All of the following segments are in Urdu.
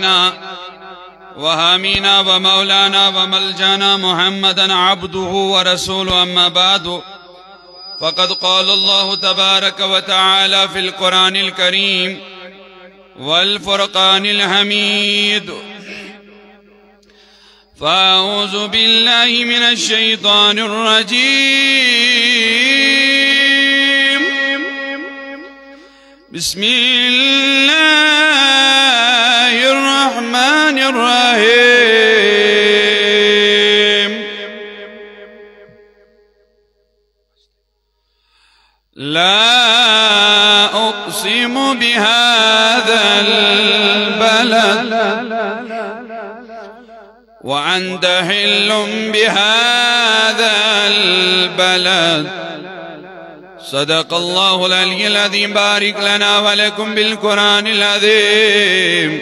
وهادينا وهامينا ومولانا وملجانا محمدا عبده ورسوله. أما بعد، فقد قال الله تبارك وتعالى في القرآن الكريم والفرقان الحميد: فأعوذ بالله من الشيطان الرجيم. بسم الله الرحمن الرحيم. لا أقسم بهذا البلد وأنت حل بهذا البلد. صدق الله العلي العظيم. بارك لنا ولكم بالقرآن العظيم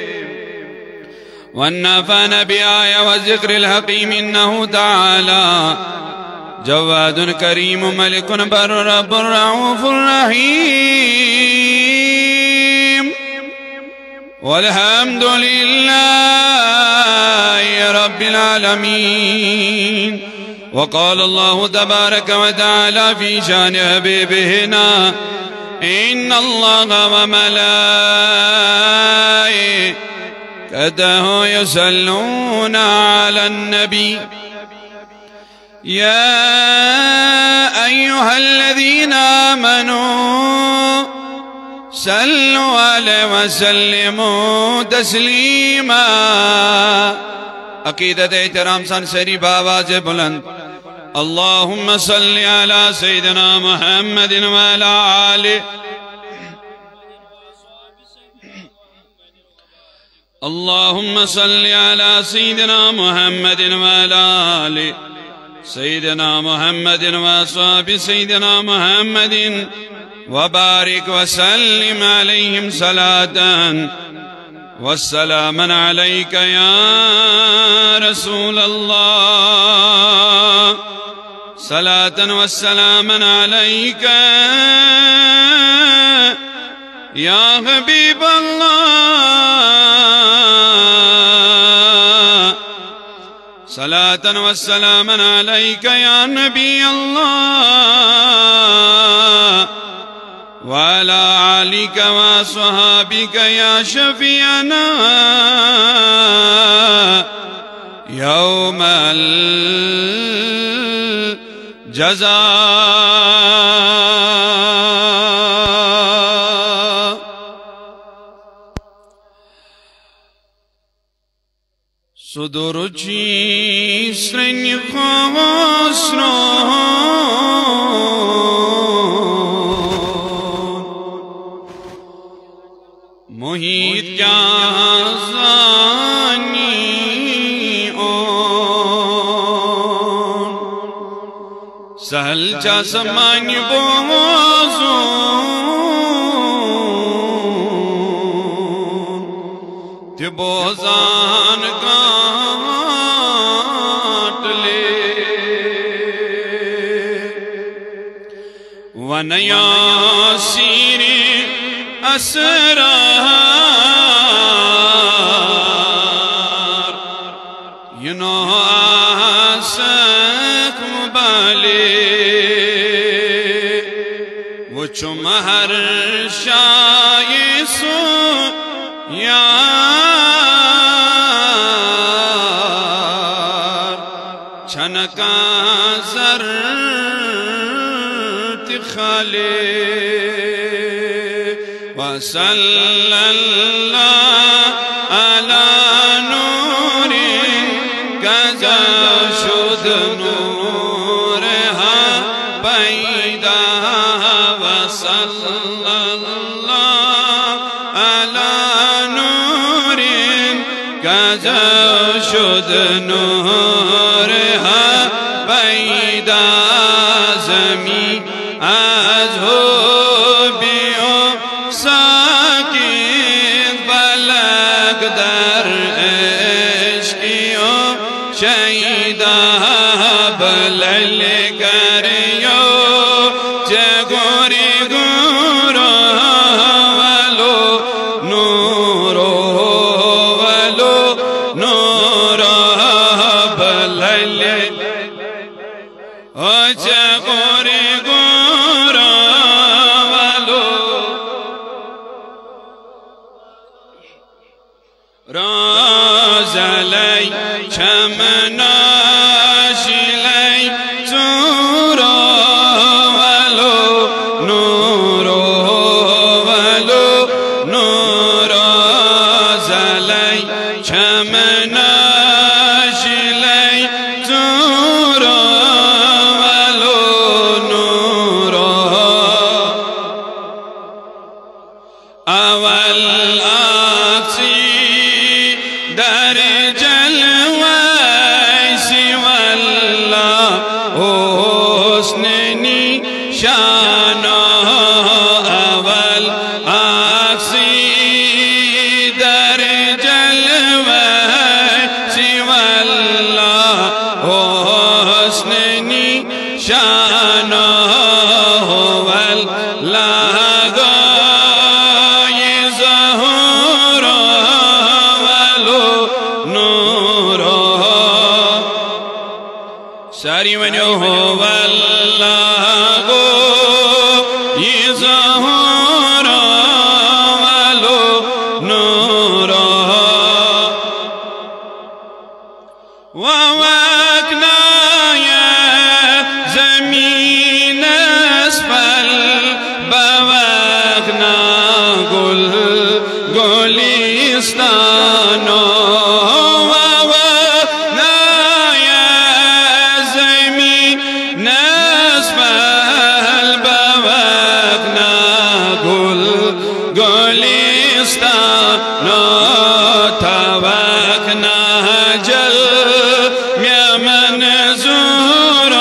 ونفعنا بآية والذكر الحكيم. إنه تعالى جواد كريم ملك بر رب رؤوف رحيم. والحمد لله رب العالمين. وقال الله تبارك وتعالى في شان حبيبنا: إن الله وملائكته يصلون على النبي يا أيها الذين آمنوا صلوا عليه وسلموا تسلیما. عقیدت احترام سن سری بآواز بلند: اللهم صل على سيدنا محمد وعلى آله. اللهم صل على سيدنا محمد وعلى آله سيدنا محمد وأصحاب سيدنا محمد وبارك وسلم عليهم صلاة والسلام عليك يا رسول الله. صلاة والسلام عليك يا حبيب الله. صلاة والسلام عليك يا نبي الله. وعلى آلك وصحابك يا شفيعنا يوم الجزاء. صدرچی سرنی خواستران محیط کیا زانی اون سہل چا سمانی بوزون تی بوزان کانٹ لے ونیا سیری اسرار ینو آسک مبالے وہ چمہر شایسو یار چھنکا زر تخالے. وصلى الله على نور كذا شد نورها بيدا. وصلى الله على نور كذا شد نورها بيدا. زمین از ہو بلل کریو جگوری گورو ولو نورو ولو رازلی چمناشیلی زورا ولو نورو ولو نورا زلی چمناشیلی زورا ولو نورا اول در جلوه سوى الله حسن نشانا اول عکسی در جلوه سوى الله حسن نشانا ساری ونیو هو والله یظهر ولو نورا ووکنا یا زمین اسفل بوکنا گلستانا توكنا جل يا منزور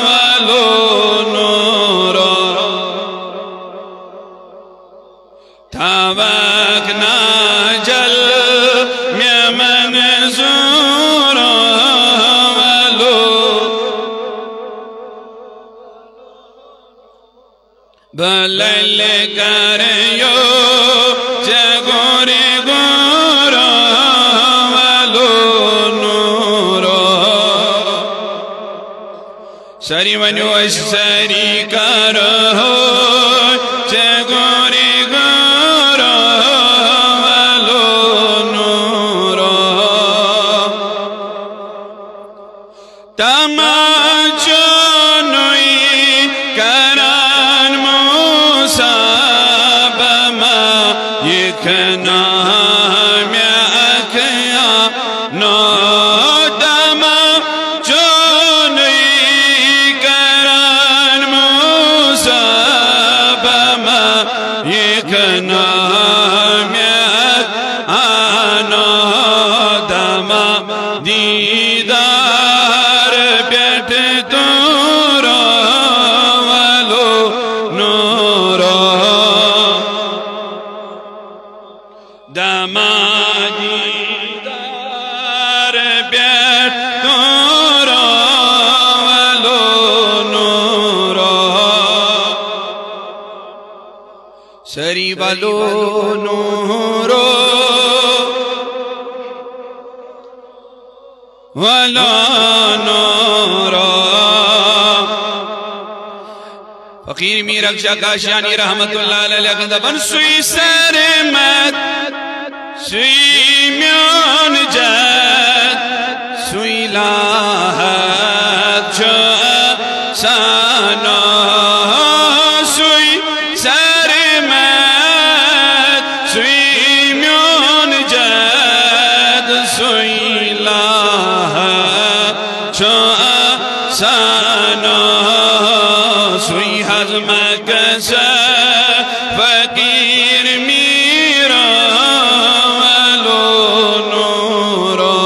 ولو نور توكنا جل يا منزور ولو بلل كريو جگوری گورا ولو نورا سری ونیو سری کارو جگوری گورا ولو نورا تماچونوی کران موسا يكنا مياكيا نودما جوني كران موسى بما يكنا مياك نودما ديدار بيت دورا ولو نورا دمادی دار بیت نورا ولو نورا سری ولو نورا ولو نورا فقیر میر اکشا کاشانی رحمت اللہ علیہ دبن سوی سرمت سوی میان جد سوی لاحت جا سانا سوی سرمت سوی میان جد سوی لاحت جا سانا سوی حزم کسا فقیر میرا ولو نورا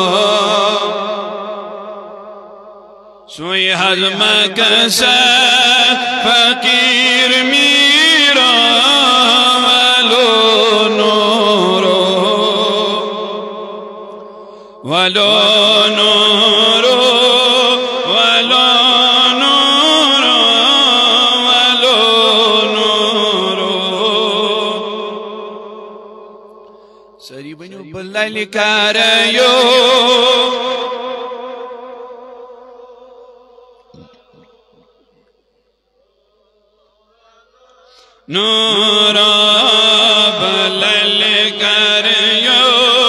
سوی حزم کسا فقیر میرا ولو نورا ولو نورا سری بنو باللیل کاریو نورا باللیل کاریو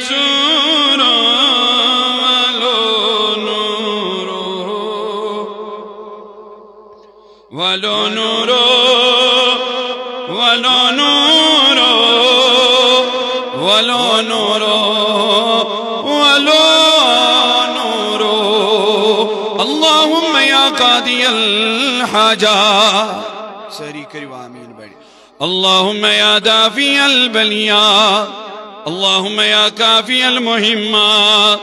سورو ولو نورو ولو نورو ولو نورو ولو نورو اللهم يا قاضي الحاجات سری کرو آمین بڑی اللهم يا دافي البليات اللهم يا كافي المهمات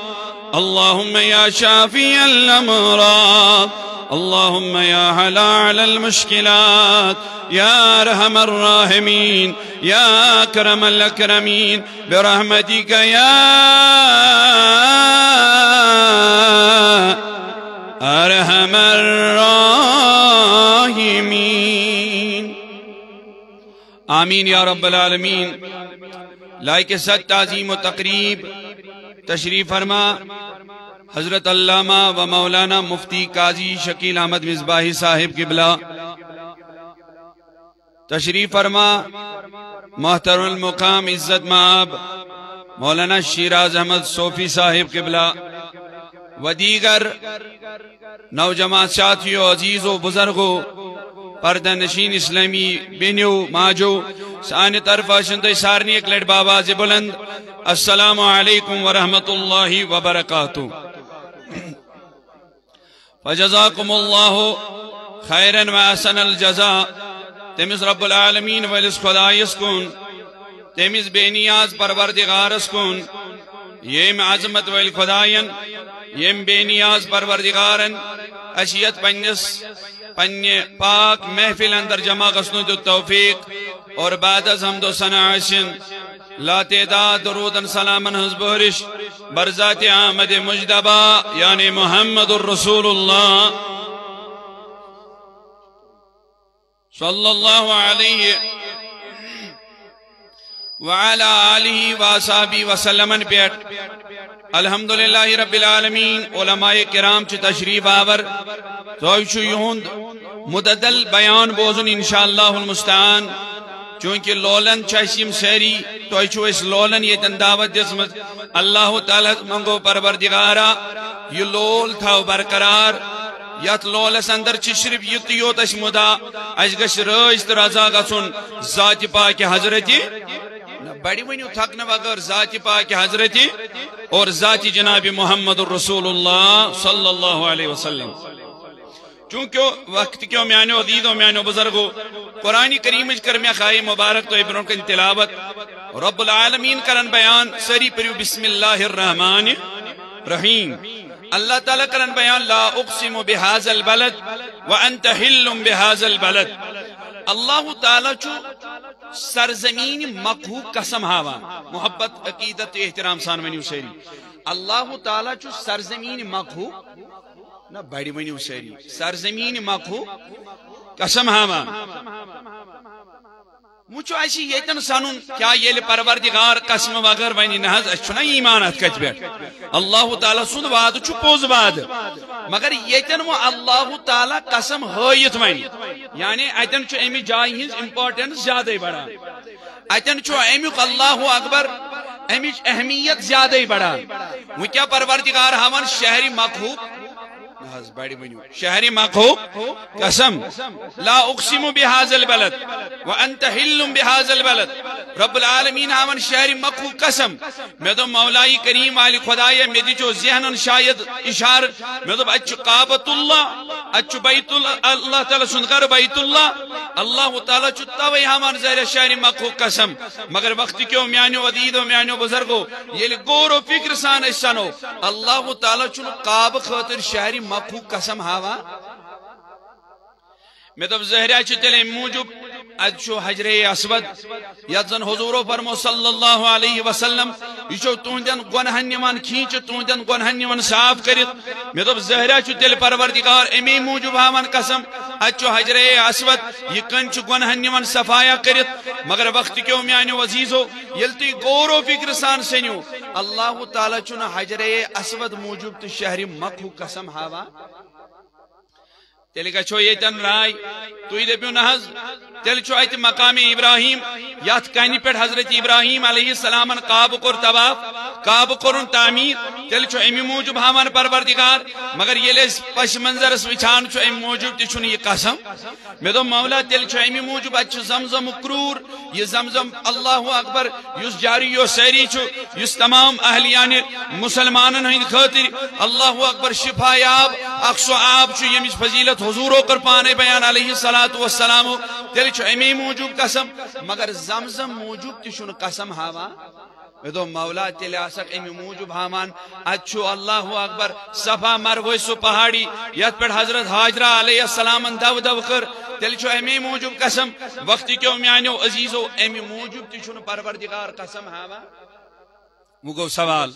اللهم يا شافي الأمراض اللهم يا حلال المشكلات يا أرحم الراحمين يا أكرم الأكرمين برحمتك يا أرحم الراحمين آمین یا رب العالمین. لائق صد تعظیم و تقریب تشریف فرما حضرت علامہ و مولانا مفتی قاضی شکیل احمد مصباحی صاحب قبلہ. تشریف فرما محترم المقام عزت مآب مولانا شیراز احمد صوفی صاحب قبلہ و دیگر نوجوان ساتھیو عزیز و بزرگو پردہ نشین اسلامی بینیو ماجو سانی طرف شنطی سارنی ایک لڑ بابا زی بلند السلام علیکم ورحمت اللہ وبرکاتہ. فجزاکم اللہ خیرن و احسن الجزا. تمیز رب العالمین ولیس خدایس کن تمیز بے نیاز پروردگارس کن یم عظمت ویل خداین یم بے نیاز پروردگارن اشیت پنی پاک محفل اندر جمع گسنو دو توفیق اور بعد از حمد و ثنا لا تعداد درودن سلامن حزبورش برذات آمد مجدبا یعنی محمد الرسول اللہ صلی اللہ علیہ وعلى آلہ وآصحابہ وسلم پیٹ. الحمدللہ رب العالمین. علماء کرام چھ تشریف آور تو یہند مددل بیان بوزن انشاءاللہ المستعان. چونکہ لولن چاہشیم سیری تو اس لولن یہ دعوت دسمت اللہ تعالیٰ منگو پروردگارا یہ لول تھا برقرار یت لولس اندر صرف یت یوت اس مدا اس گش رز تو رضا گھن ذات پاک حضرت بڑی ونیو تھکن بغیر ذات پاک حضرت اور ذات جناب محمد الرسول اللہ صلی اللہ علیہ وسلم. چونکہ وقت کیوں میانو عزیز و میانو بزرگو قرآن کریم کر میں خواہی مبارک تو ابنوں کی تلاوت رب العالمین کرن بیان سری پریو بسم اللہ الرحمن الرحیم. اللہ تعالیٰ کرن بیان لا اقسم بهذا البلد وانت حل بهذا البلد. اللہ تعالیٰ چو سرزمین مقہو قسم ہاوا محبت عقیدت احترام سان ونیو سیری. اللہ تعالیٰ چو سرزمین مقہو نہ بڑی ونیو سیری سرزمین مقہو قسم ہاوا. مجھو ایسی یتن سانون کیا یہ پروردگار قسم وغیر ونی نحض اچھنا ایمانت کچھ بیٹ اللہ تعالیٰ سن وعد چھو پوز وعد مگر یتن وہ اللہ تعالیٰ قسم ہوئیت ونی یعنی ایتن چھو امی جائی ہز امپورٹنس زیادہ بڑا ایتن چھو امی اللہ اکبر امی اہمیت زیادہ بڑا. وہ کیا پروردگار ہمان شہری مقہوب شہری مقہوب قسم لا اقسم بهذا البلد وانت حل بهذا البلد. رب العالمین ہمان شہری مقہوب قسم میں تو مولائی کریم والی خدای میں دی جو ذہن شاید اشار میں تو اچھ قابت اللہ اچھ بیت اللہ تعالی سنگر بیت اللہ تعالی چتا وی ہمان زہر شہری مقہوب قسم. مگر وقت کیوں میانو عدید و میانو بزرگو یہ گور و فکر سان اسانو اللہ تعالی چن قاب خاطر شہری مقہوب قسم ہاوا. میں تو زہرہ چتلے موجب اچھو حجر اسود یدزن حضورو فرمو صلی اللہ علیہ وسلم یہ تہندین گنہن نیوان کھینچ تہندین گنہن نیوان صاف کرت. میں تو زہرہ چتل پروردگار امی موجب ہاون قسم اچھو حجر اسود یہ کنچ گنہن نیوان صفایا کرت. مگر وقت کیوں میانو عزیزو یلتی غور و فکر سان سنیو اللہ تعالی چون حجر اسود موجب تو شہری مقہو قسم ہاوا. تیل گھو یتن رائے تھی دپو نز تیل ات مقام ابراہیم یت کن پہ حضرت ابراہیم علیہ السلام کعبہ کور طواف کعبہ کورن تعمیر تیل امی موجوب ہاوان پروردگار مگر یل پش منظرس وچان ام موجوب تہ یہ قسم مے دو مولا تیل امی موجوب ات زمزم کرور یہ زمزم اللہ اکبر اس جاری و سیری اس تمام اہلیان مسلمانن ہند خاطر اللہ اکبر شفا یاب اخ آب یمچ فضیلت حضور کر پانے بیان علیہ الصلوۃ والسلام تیل امی موجوب قسم مگر زمزم موجوب تہ قسم ہاوان مے دو مولا تیل آسک امی موجوب ہامان اچھو اللہ اکبر صفا مروہ سو پہاڑی یت پہ حضرت حاجرہ علیہ السلام دو دو کر تیل امی موجوب قسم وقت کیو میانو عزیزو امی موجوب تہ پروردگار قسم ہامان وہ گو سوال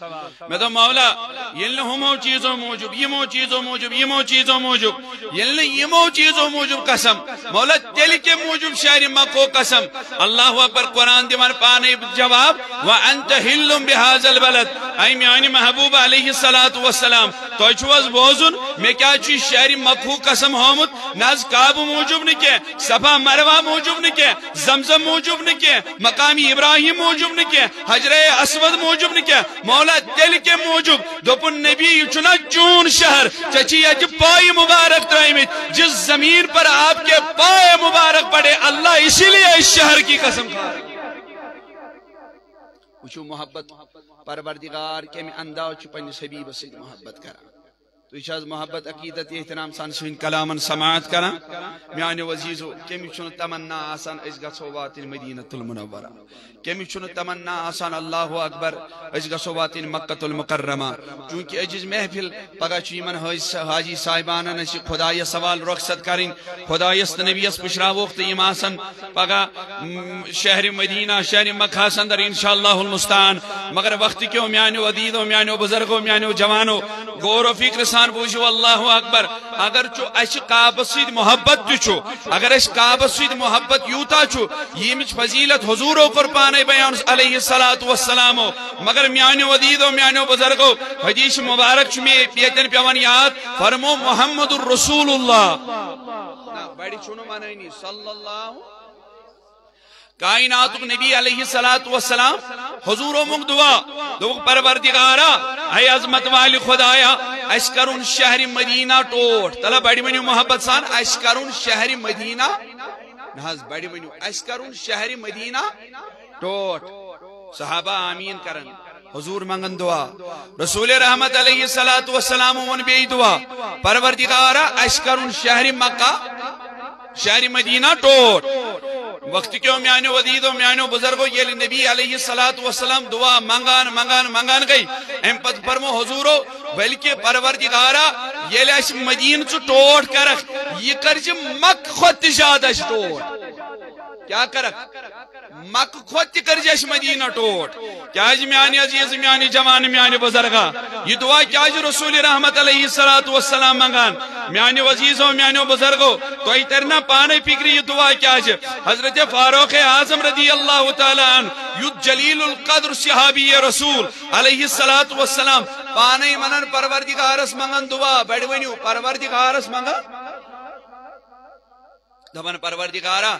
میں تو مولا یل ہمو چیزوں موجب یمو چیزوں موجب یمو چیزوں موجب یل یمو چیزوں موجب قسم مولا تیل کے موجب شہر مکو قسم اللہ اکبر قرآن دیوان پانے جواب وانت حل بهذا البلد اے میانی محبوب علیہ الصلوۃ والسلام تو چھوز بوزن میں کیا چھ شہر مکو قسم ہومت ناز کعبہ موجب نہ کہ صفا مروہ موجب نہ کہ زمزم موجب نہ کہ مقام ابراہیم موجب نہ کہ حجر اسود موجب کیا مولا دل کے موجب دوپن نبی چنا چون شہر چچی اج پائی مبارک ترائیمت جس زمین پر آپ کے پائے مبارک پڑے اللہ اسی لیے اس شہر کی قسم کھا وچو محبت پروردگار کے میں انداز چپن حبیب سے محبت کرا تو اس محبت عقیدت احترام سان سن کلامن سماعت کرا میان عزیزو کمی چون تمنا آسان اس گھو وات مدینۃ المنورہ کمی چون تمنا آسان اللہ اکبر اس گھو وات مکۃ المکرمہ چونکہ اجز محفل پگہ چیمن حاجی صاحبان نش خدای سوال رخصت کریں خدای نبی اس پشرا وقت یم آسن پگہ شہر مدینہ شہر مکہ اندر انشاءاللہ المستعان مگر وقت کیوں میانو عدیدو میانو بزرگو میانو جوانو غور و فکر سان بوجھو اللہ اکبر اگر چو اش کعبہ سید محبت تچو اگر اش کعبہ سید محبت یوتا چو یہ مچ فضیلت حضور و قربان بیان علیہ الصلوۃ والسلام مگر میانو عدیدو میانو بزرگو حدیث مبارک چ میں پیتن پیوان یاد فرمو محمد الرسول اللہ بڑی چونو معنی صلی اللہ کائنات نبی علیہ الصلوۃ والسلام حضور و دعا دو پروردگارا اے عظمت والی خدایا اس کرون شہر مدینہ ٹوٹ تلا بڑی منو محبت سان اس کرون شہر مدینہ ناز بڑی منو اس کرون شہر مدینہ ٹوٹ صحابہ آمین کرن حضور منگن دعا رسول رحمت علیہ الصلوۃ والسلام ون بی دعا پروردگارا اس کرون شہر مکہ شہر مدینہ ٹوٹ وقت کیوں میانو عدیدو میانو بزرگو یہ نبی علیہ الصلوۃ والسلام دعا منگان گئی ام پت فرمو حضورو بلکہ پروردگارا یہ لش مدین چ ٹوٹ کرک یہ کرج مک خود زیادہ ٹوٹ کیا کرک مک خود کرجش مدینہ ٹوٹ کیا میانی عزیز میانی جوان میانی بزرگا یہ دعا کیا رسول رحمت علیہ الصلوۃ والسلام منگان میانی عزیزو میانی بزرگو تو اترنا پانے فکری یہ دعا کیا حضرت فاروق اعظم رضی اللہ تعالی عنہ یود جلیل القدر صحابی رسول علیہ الصلوۃ والسلام پانے منن پروردگارس منگن دعا بڑی ونیو پروردگارس منگن دبن پروردگارا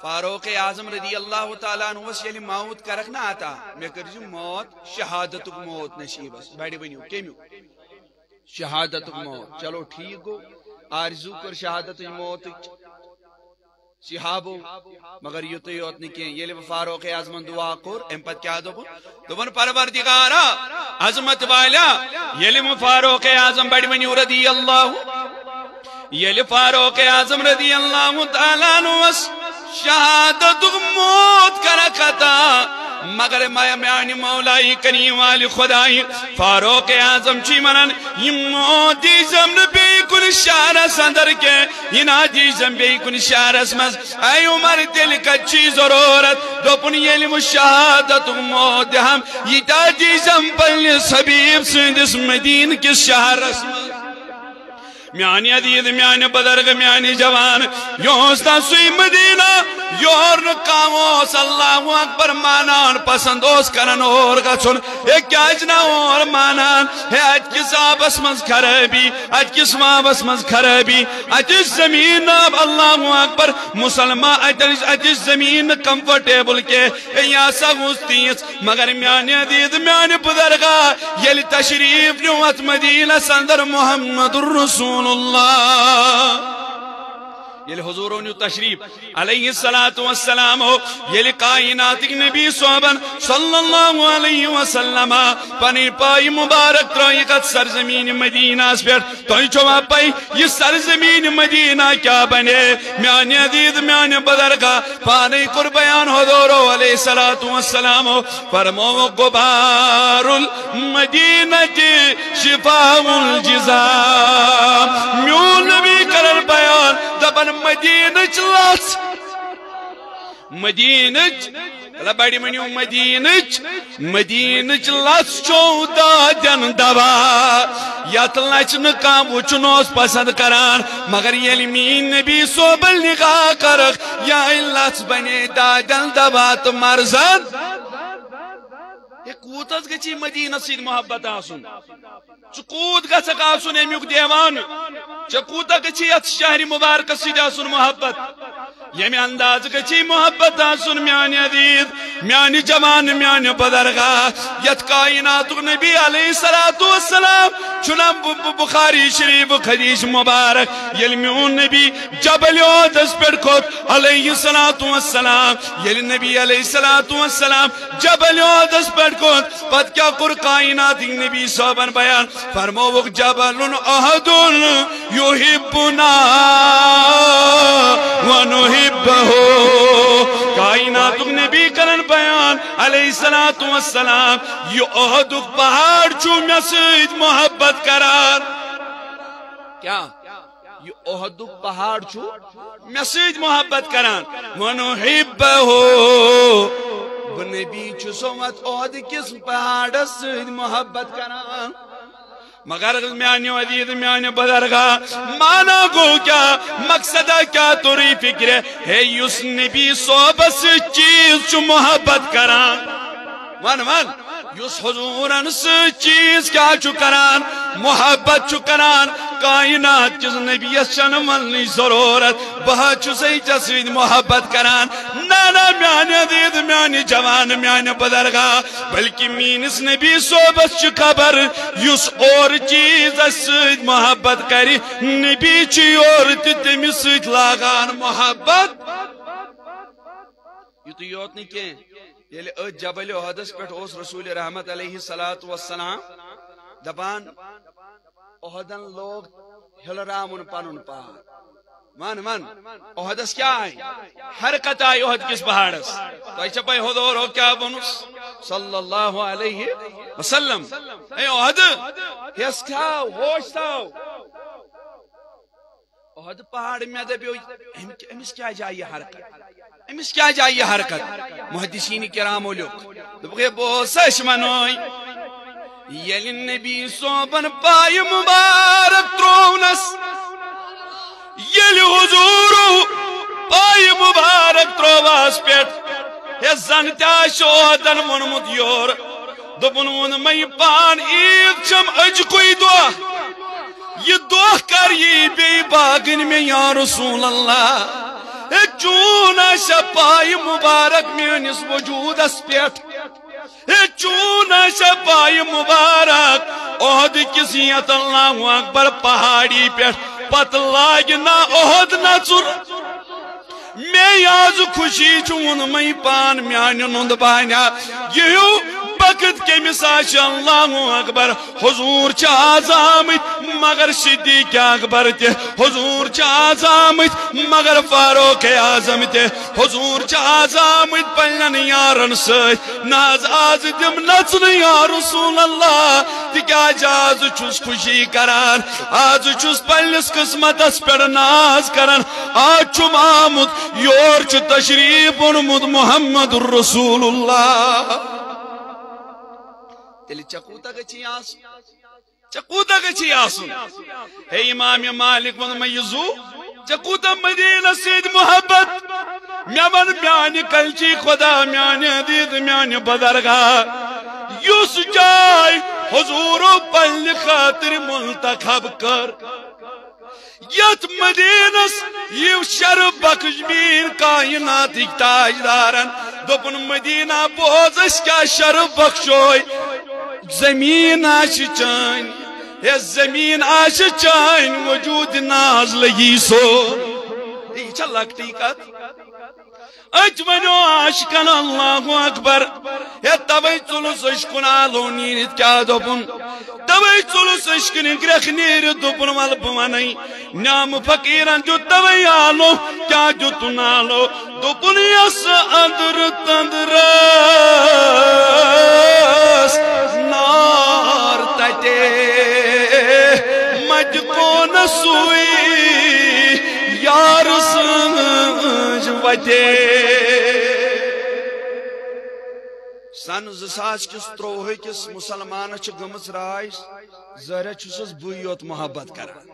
فاروق اعظم رضی اللہ تعالیٰ عنہ وس یلی موت کرک نہ آتا میں کرجو موت شہادت موت نصیب اس بڑی ونیو کیمیو شہادت موت چلو ٹھیک گو آرزو کر شہادت موت صحابو مگر یہ تو یوت نکین یلی فاروق اعظم دعا کر ام پت کیا دبن پروردگارا عظمت والا یلی فاروق اعظم بڑی ونیو رضی اللہ یلی فاروق اعظم رضی اللہ تعالیٰ عنہ شہادت موت کرکتا مگر میانی مولائی کریم والی خدای فاروق اعظم چی منن یہ موت دیزم نبی کن شہرس اندر کے یہ نا دیزم بی کن شہرس مز اے عمر دل کچی ضرورت دوپن یلم شہادت موت ہم یہ تا دیزم پل حبیب سندس مدین کس شہرس مز میانی عدید میانی بدرگ میانی جوان یوستا سوی مدینہ یور نکاموس اللہ اکبر مانان پسند اس کرن اور گچن ایک کاجنا اور مانان ہے اج کس آبس منز خرابی اج کس مابس منز خرابی اج زمین اب اللہ اکبر مسلمان اج زمین کمفرٹیبل کے یا سغوستیس مگر میانی عدید میانی بدرگا یلی تشریف نیوت مدینہ سندر محمد الرسول اللہ یلی حضوروں نیو تشریف علیہ السلام یلی کائنات نبی صحبن صلی اللہ علیہ وسلم پنی پائی مبارک ترائیقت سرزمین مدینہ اس پر توی چوا پائی یہ سرزمین مدینہ کیا بنے میانی عدید میانی بدرگا پانی قربیان حضوروں علیہ السلام فرمو غبار المدینہ شفاء الجزام میون نبی کرر بیان دبن مدینچ لس مدینچ بڑی منیو مدینچ لس چودہ دن دوا یت لچن کام وچنوس پسند کران مگر یلی مین نبی صوبل نگاہ کرک یا لس بنے دن دوا تو مرزن کوتس گچی مدینہ سید محبت آسن چکوت گسک آسن امیوک دیوان چکوتا گچی ات شہری مبارک سید آسن محبت یمی انداز گچی محبت آسن میانی عدید میانی جوان میانی بدرگاہ یت کائنات نبی علیہ السلام چنم بخاری شریف حدیث مبارک یل میون نبی جبل احد پر کھوت علیہ السلام یل نبی علیہ السلام جبل احد پر کھوت پت کیا کر کائنات نبی صحبن بیان فرموک جبل احد یحبنا ونحبہو کائنات نبی کرن بیان علیہ السلام یہ احد پہاڑ چو میں سید محبت کرار کیا یہ احد پہاڑ چو میں سید محبت کران ونحبہو نبی چو سومت احد کس پہاڑ سید محبت کران مگر میانی عدید میانی بدرگاہ مانا گو کیا مقصدہ کیا توری فکر ہے یس نبی صحبت چیز چو محبت کران ون یس حضورن سے چیز کیا چو کران محبت چو کران کائنات چیز نبی شنملنی ضرورت بہا چو سی جسوید محبت کران نانا میانی عدید میانی جوان میانی بدرگاہ بلکہ مینس نبی صحبت چو خبر یس اور چیز سید محبت کری نبی چی اور تیمی سید لاغان محبت یہ تو یوت نہیں کہ یہ جبل احدس پیٹھ اس رسول رحمت علیہ السلام دبان احدن لوگ ہلرامن پانن پار من احدس کیا آئی حرکت آئی احد کس پہاڑس تو ایچا پائی حضور ہو کیا بنس صلی اللہ علیہ وسلم اے احد یس کھاؤ ہوش تاؤ احد پہاڑ میں دبیو امس کیا جائی حرکت امس کیا جائی حرکت محدثین کرام لوگ دبگے بوسش منوئی یلی نبی صوبن پائی مبارک ترونس یلی حضورو پائی مبارک ترواس پیٹ یہ زنتا شوہدن منمت یور دبن من میں پان عید چم اج کوئی دعا یہ دعا کر یہ بے باغن میں یا رسول اللہ چونا شپائی مبارک میانس وجود اس پیٹ چونا شپائی مبارک احد کسیت اللہ اکبر پہاڑی پیٹ پت لاگنا احد نچر میں آز خوشی چون میں پان میانی نند بانیا یہو وقت کے مساش اللہ اکبر حضور چاز آمد مگر صدیق اکبر تے حضور چاز آمد مگر فاروق اعظم تے حضور چاز آمد پلن یارن سید ناز آز دم نچن یا رسول اللہ تکا جاز چوس خوشی کران آز چوس پلس قسمت اس پر ناز کران آج چم آمد یور چو تشریف انمد محمد الرسول اللہ تیلی چکوتا گچی آس کوتا گچھی آسن ہے امام مالک ون میزو کوتا مدینہ سید محبت میں ون میانی کلچی خدا میانی حدیث میانی بدرگاہ یس جائے حضور پل خاطر منتخب کر یت مدینس یہ شرف بخش بین کائنات تاجدارن دوپن مدینہ بوز اس کیا شرف بخشوئی زمین آش چین یہ زمین آش چین وجود ناز لگی سو یہ چل لگتی کت اجمنو عاشقن اللہ اکبر یہ توی چلس عشقن آلو نیرت کیا دوپن توی چلس عشقن گرخ نیرت دوپن وال بوانی نام فقیران جو توی آلو کیا جو تنالو دوپن یس اندر تندرس نار تتے مج کون سوئی یار سنج وجے سن 2023 کس مسلمان گمس رائے زہرہ چھس بوئی یوت محبت کران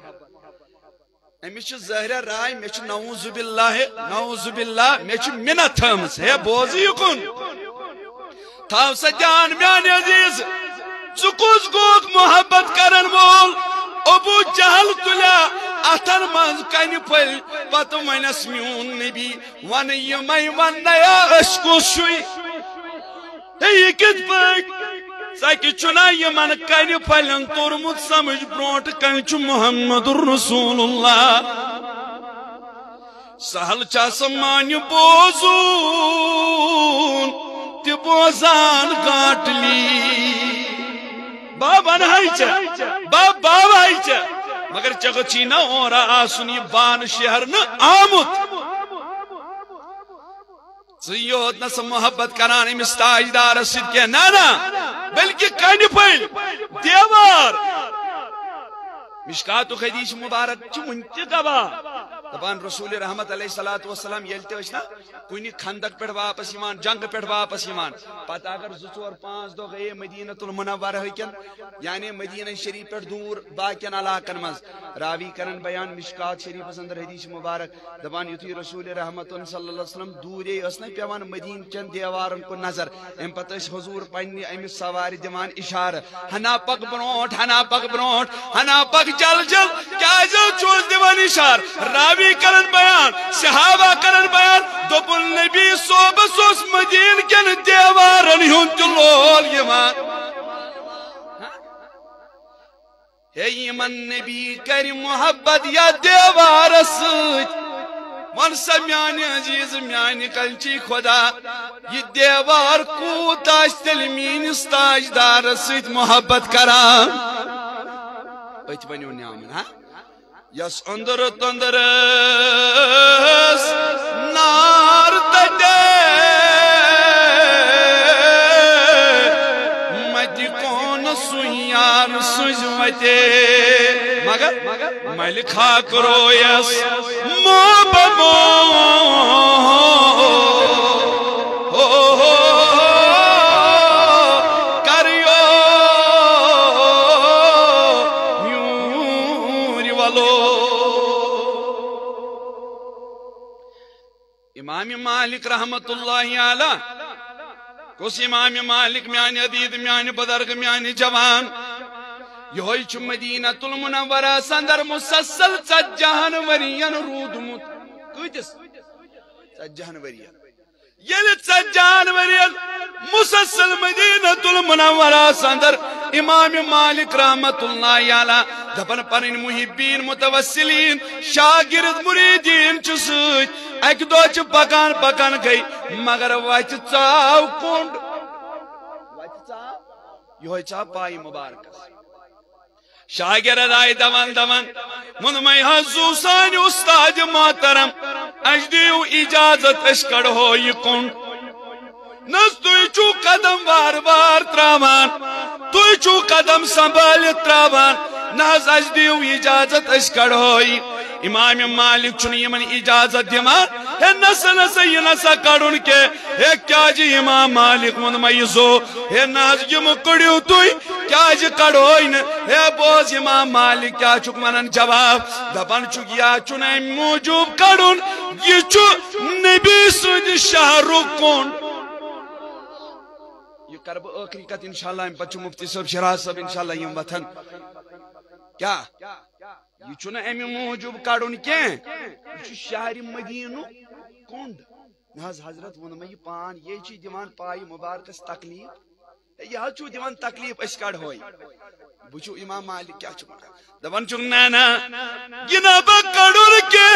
امس زہرہ رائے مے نعوذ باللہ مے منت تھمس ہے بوز یکن تھاو سا جان میان عزیز ژکس گوک محبت کرن وول ابو جہل تلیا اتن من کن پھل پتہ ونس میون نبی ون یمے ون نیا عشق شوی یہ کت پاک ساکی چنا یمن کن پھلن تورمت سمجھ برونٹ کن چھ محمد رسول اللہ سہل چا سمان بوزون تی بوزان گاٹلی بابا نہائی چا بابا آئی چا مگر چگچی نہ اور آسنی بان شہر نہ آمد سیوت نہ سا محبت کران امس تاجدار سید کے نانا بلکہ کانی پھل دیوار مشکات و حدیث مبارک چھ منتی گواہ دپان رسول رحمت علیہ السلام یلتے وچنا کنی خندق پیٹ واپس ایمان جنگ پیٹ واپس ایمان پتہ اگر 2-4-5 دو گئے مدینہ المنورہ ہکن یعنی مدینہ شریف پیٹ دور باقین علاقن مز راوی کرن بیان مشکات شریف اندر حدیث مبارک دپان یتھی رسول رحمت صلی اللہ علیہ وسلم دورے اسنا پیوان مدینہ چن دیوارن کو نظر ام پتہ حضور پنی امس سواری دیوان اشارہ ہنا پک برونٹ ہنا پک چل کیا چوز دیوان اشارہ راوی کرن بیان صحابہ کرن بیان دوپن نبی صوبس اس مدین کن دیوارن ہون تلول یمان ہے یمن نبی کر محبت یا دیوار سوچ من سا میانی عزیز میانی کلچی خدا یہ دیوار کوتاش تلمین استاجدار سوچ محبت کران ایت بنیو نیامن ہاں یس اندر تندرس نار تجے مجھ کون سویان سجوتے مگر ملکھا کرو یس مو بمو امام مالک رحمت اللہ علیہ کس امام مالک میانی عدید میانی بدرگ میانی جوان یہ چھ مدینہ المنورہ سندر مسلسل 40 ورین رودمت کتس 40 ورین یلی 40 ورین مسلسل مدینہ المنورہ سندر امام مالک رحمت اللہ علیہ دپن پنن محبین متوسلین شاگرد مریدین چھ سوچ ایک دو چھ پکان گئی مگر وچ چاو کنڈ یہ چاو پائی مبارک شاگرد آئی دوان من میں حضو سانی استاد محترم اجدیو اجازت اشکڑ ہو یہ کنڈ نس توی چو قدم بار تراوان توی چو قدم سنبھال تراوان ناز اجدیو اجازت اشکڑ ہوئی امام مالک چھن یمن اجازت دیوان ہے نسا نسا یہ نسا کڑن کے ہے کیا جی امام مالک من میزو ہے ناز یم کڑیو توی کیا جی کڑوین ہے بوز امام مالک کیا چک منن جواب دبن چک یا چن موجوب کڑن یہ چو نبی سود شاہ رکن یہ کرب آخری کت انشاءاللہ ام پچو مفتی صاحب شراز صاحب انشاءاللہ یم وطن کیا یہ چھنا امی موجوب کڑن کی یہ شہر مدینہ کنڈ ناز حضرت ون میں یہ پان یہ چی دیوان پائی مبارکس تکلیف یہ چھو دیوان تکلیف اس کڑ ہوئی بچو امام مالک کیا چھو دبن چھو نانا یہ نبا کڑن کی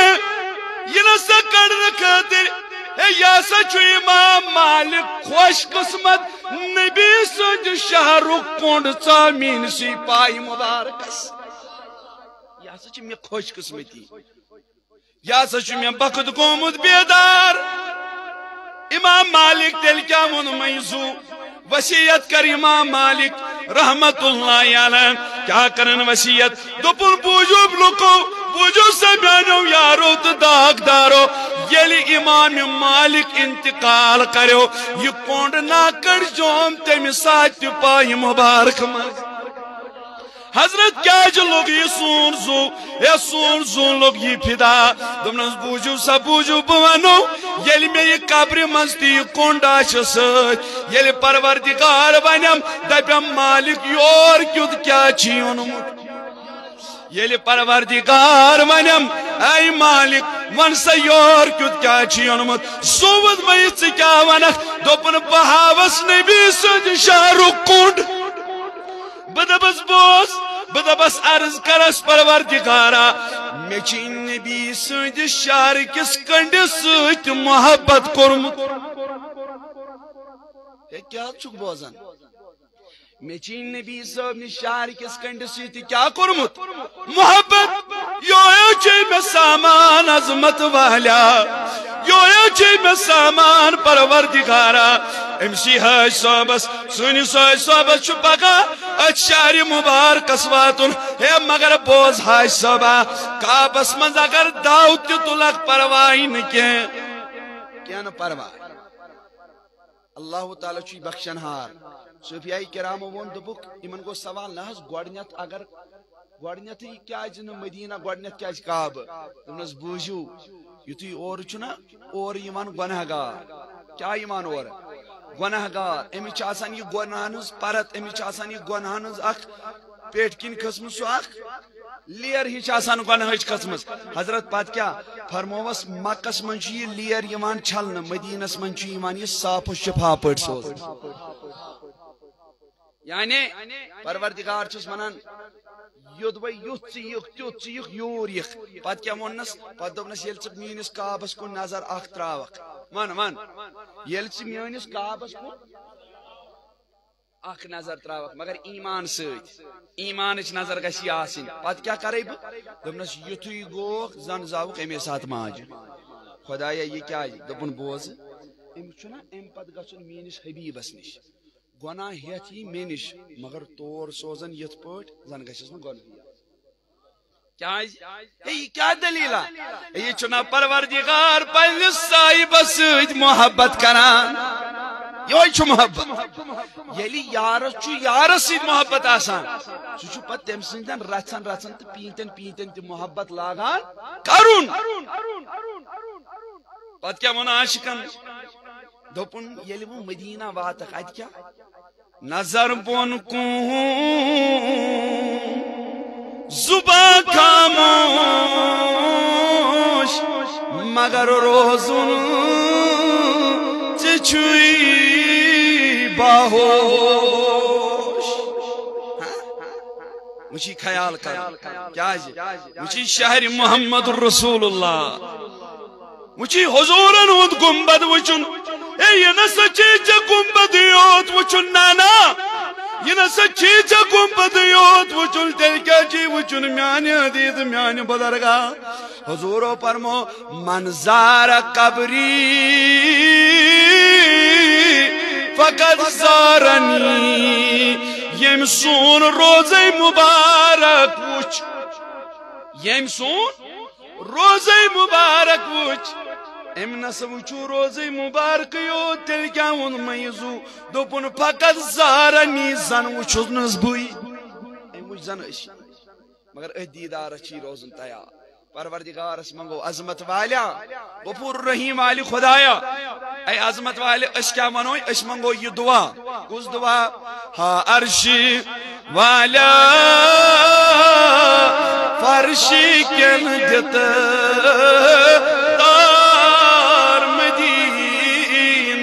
یہ نسا کڑن خاطر یا سچو امام مالک خوش قسمت نبی سنج شاہ رخ کنڈ ژامین سی پائی مبارکس یا سچ میں خوش قسمتی یا سچ میں بخت گومت بیدار امام مالک تیل کیا من میزو وسیعت کر امام مالک رحمت اللہ علیہ کیا کرن وسیعت دوپن بوجوب لکو بوجو سمیانو یارو تو داغ دارو یلی امام مالک انتقال کرو یہ کونڈ ناکڑ جوم تیمی ساتھ پائی مبارک مز حضرت کیا جو لوگ یہ سون زو لوگ یہ پھدا دمنس بوجو سا بوجو بوانو یلی میں یہ قبر منستی کونڈا شسد یلی پروردگار بنیم دبیم مالک یور کیود کیا چیونمت یلی پروردگار ونیم اے مالک ونسا یور کیود کیا چیونمت سوود میں کیا ونک دوپن بہاوس نبی سند شاہ رخ کنڈ بدبس بوس بدبس عرض کرس پروردگارا میں چی نبی سند شار کس کنڈ سوچ محبت کرمت کیا چک بوزن میں چی نبی صاحب نے شار کس کنڈ سوچ کیا کرمت محبت یو چی میں سامان عظمت والا یو چی میں سامان پروردگارا امسی حج صحبس سنی حج صحبس چھو پکا اچھاری مبارک اسواتن ہے مگر بوز حج صحبا کعبس منز اگر داؤت تلک پروائی نکیں کیا نا پروائی اللہ تعالیٰ چھوی بخشن ہار صوفیاء کرام وون دبک امن کو سوال نحس گوڑنیت اگر گوڑنیت ہی کیا جن مدینہ گوڑنیت کیا کعب تمنس بوجو یتوی اور چھنا اور ایمان گناہ گار کیا ایمان اور گناہ گار امی چاسان یہ گناہنز پرت امی چاسان یہ گناہنز اخ پیٹ کن قسم سو اخ لیر ہی چاسان گناہج قسم حضرت پات کیا فرموس مکس منچی یہ لیر ایمان چھلن مدینس منچی ایمان یہ صاف و شفا پٹ سوز یعنی پروردگار چھس منان یود بھائی یوت چیخ تیوت چیخ یور یخ پات کیا مونس پات دوبنس یل چک مینس کعبس کو نظر اخ تراوک من یل چک مینس کعبس کو اخ نظر تراوک مگر ایمان سۭتۍ ایمانچ نظر گژھِ آسٕنۍ پت کیا کرے بہٕ دوٚپنس یُتھُے گوکھ زن زاوُکھ امی ساتہٕ ماجہِ خۄدایا یہِ کیازِ دوٚپُن بوزٕ أمِس چھُنہ امہِ پتہٕ گژھُن میٲنِس حبیٖبس نِش گۄناہ ہیتھ یی مےٚ نِش مگر تور سوزن یِتھ پٲٹھۍ زن گژھٮ۪س نہٕ گۄناہ کیازِ یہِ کیاہ دلیٖلا یہِ چھُنہ پروردگار پننِس صاحبس سۭتۍ محبت کران یہ چھُ محبت ییٚلہِ یارس چھُ یارس سۭتۍ محبت آسان سُہ چھُ پتہٕ تٔمۍ سٕنٛدٮ۪ن رژھن تہٕ پیٖنتٮ۪ن تہِ محبت لاگان کرُن پتہٕ کیاہ ووٚن عاشقن دوٚپُن ییٚلہِ وۄنۍ مدیٖنہ واتکھ اتہِ کیاہ نظر بۄن کُن زُبان خاموش مگر روزُن ژےٚ چھُے باہوش وچھی خیال کر کیازِ وچھی شہر محمد رسول اللہ وچھی حضورن ہُنٛد گُنبد وچھُن اے یہ نسا چھی ژےٚ گُنبد یوت وچھُن نانا یہ نسا چھی ژےٚ گُنبد یوت وچھُن تیٚلہِ کیاہ چھی وچھُن میانہِ حدیٖد میانہِ بُزرگا حضورو فرمو منظار قبری فقط زارنی یم سون روزے مبارک وچ یم سون روزے مبارک وچ ام نسا وچو روزے مبارک یو تیل کیا ون میزو دوپن فقط زارنی زن وچوز نس بوئی ام وچ زن اشی مگر دیدار اچھی روزن تیار پروردگار اس منگو عظمت والا غفور رحیم والی خدایا اے عظمت والے اس کیا منوئی اس منگو یہ دعا کس دعا ہا عرشی والا فرشی کن دت تار مدینس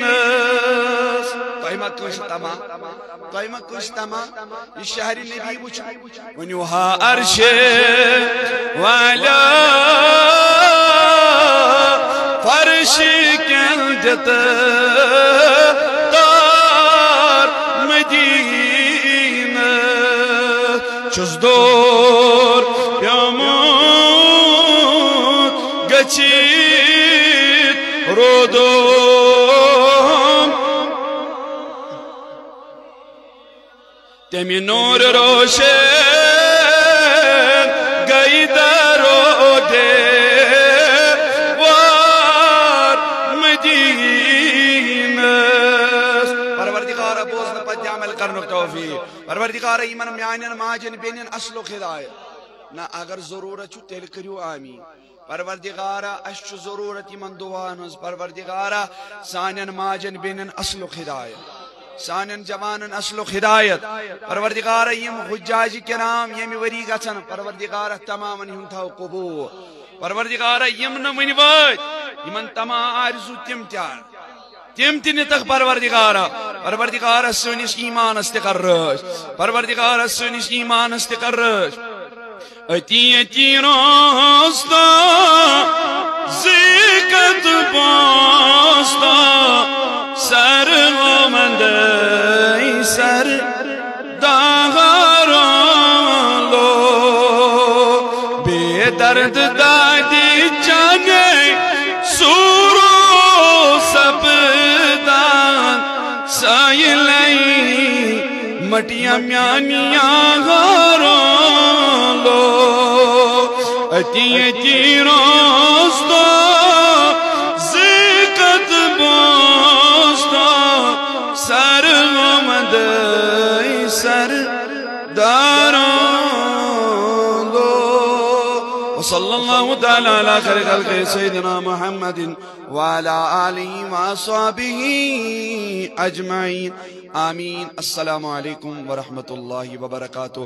تویمہ کش تمام تویمہ کش تمام یہ شہری نبی وچھو ونیو ہا عرشی والا فرشی کن دت تار مدینس چوز دور پیامون گچید رودم تمی نور روشن گئی درو دے وار مدینس پروردگار بوزن پد عمل کرنک توفیق پروردگار ایمن میانین ماجن بینین اصل و خدای نا اگر ضرورت چھو تیل کریو آمین پروردگارا اشچو ضرورت ایمن دوانز پروردگارا سانین ماجن بینین اصل و خدای سانین جوانن اصل و ہدایت پروردگار یم حجاج کرام یم وری گچن پروردگار تمامن ہن تھاو قبول پروردگار یم نہ ونی وات یمن تمام آرزو تم تک پروردگار سنس ایمان استقرش پروردگار سنس ایمان استقرش اتی راستا زیکت باستا سر غمندی سر داغران لو بے درد دادی جانے سورو سبدان سائلئی مٹیاں میانیاں غران لو اتی راستا زیکت باستا سر غمدی سر داران لو وصلی اللہ تعالی علی خیر خلق سیدنا محمد وعلى آلہ وصحبہ اجمعین آمین. السلام علیکم ورحمۃ اللہ وبرکاتہ.